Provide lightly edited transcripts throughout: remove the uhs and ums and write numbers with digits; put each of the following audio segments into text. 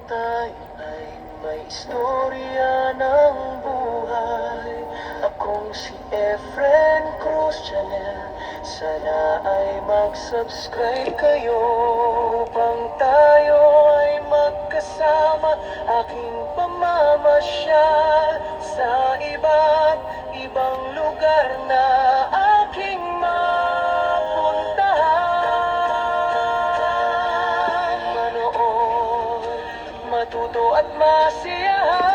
tayo ay may istorya ng buhay. Akong si Efren Cruz Channel. Sana ay mag-subscribe kayo upang tayo ay magkasama. Aking pamamasyal sa iba't ibang lugar na aking mapuntahan. Manood, matuto at masiyahan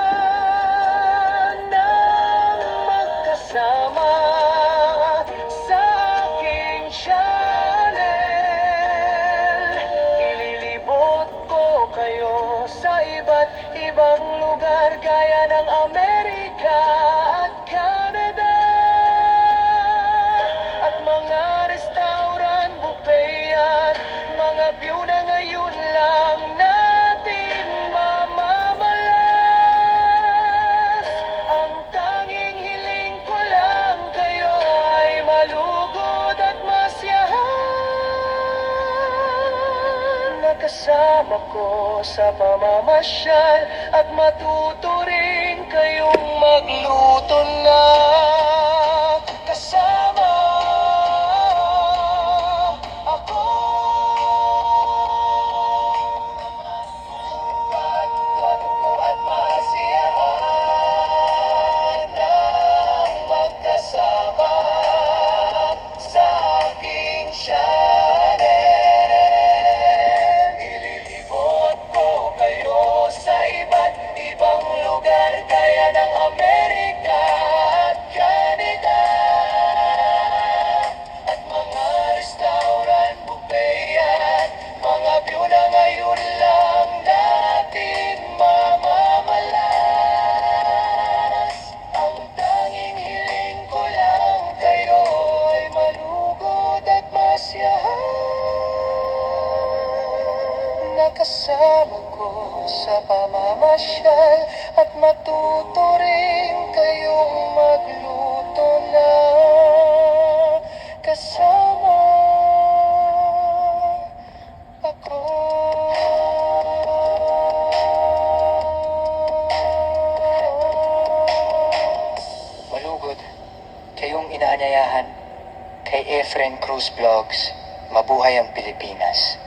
ng magkasama sa aking channel. Ililibot ko kayo sa iba't ibang lugar gaya ng Amerika at Canada, at mga restaurant, buffet at mga view na ngayon lang natin mamamalas. Ang tanging hiling ko lang kayo ay malugod at masyahan. Nakasama ko sa pamamasyal at matuto rin kayong magluto na kasama ako. Matuto at masiyahan ng magkasama sa aking channel. Ililibot ko kayo sa iba't ibang lugar gaya ng Amerika at Canada, at mga restaurant, buffet at mga view na ngayon lang natin mamamalas. Ang tanging hiling ko lang kayo ay malugod at masyahan. Nakasama ko sa pamamasyal at matuto rin kayong magluto na kasama ako. Malugod kayong inaanyayahan kay Efren Cruz Vlogs. Mabuhay ang Pilipinas.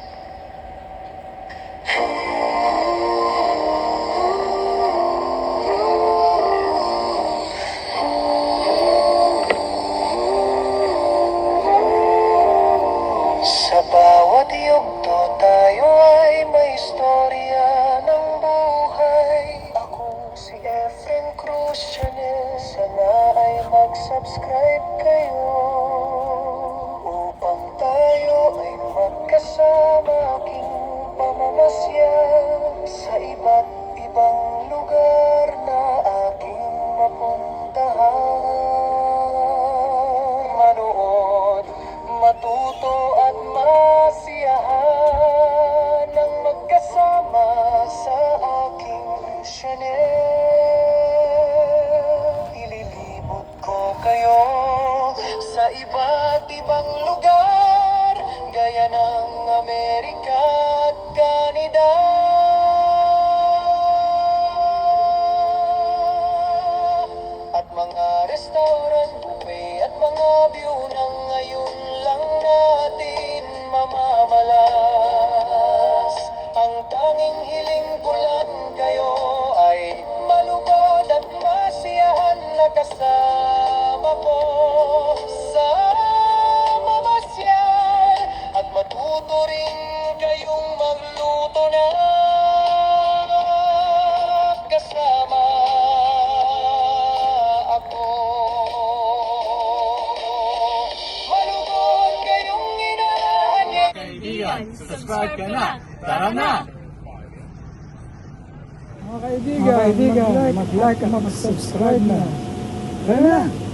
Sa bawat yugto tayo ay may istorya ng buhay. Ako si Efren Cruz Channel. Sana ay mag-subscribe kayo upang tayo ay magkasama. Aking pamamasyal sa iba't ibang lugar na aking mapuntahan. Manood, matuto at masiyahan ng magkasama sa aking channel. Ililibot ko kayo sa iba't ibang lugar gaya ng Amerika at Canada, at mga restaurant, buffet at mga view na ngayon lang natin mamamalas. Ang tanging hiling ko lang kayo ay malugod at masiyahan na kasama ko sa mamasyal, at matuto rin kayong magluto na kasama ako. Malugod kayong inaanyayahan. Kaibigan, subscribe ka na. Tara na! Mga kaibigan, mag-like at mag-subscribe na. Tara na!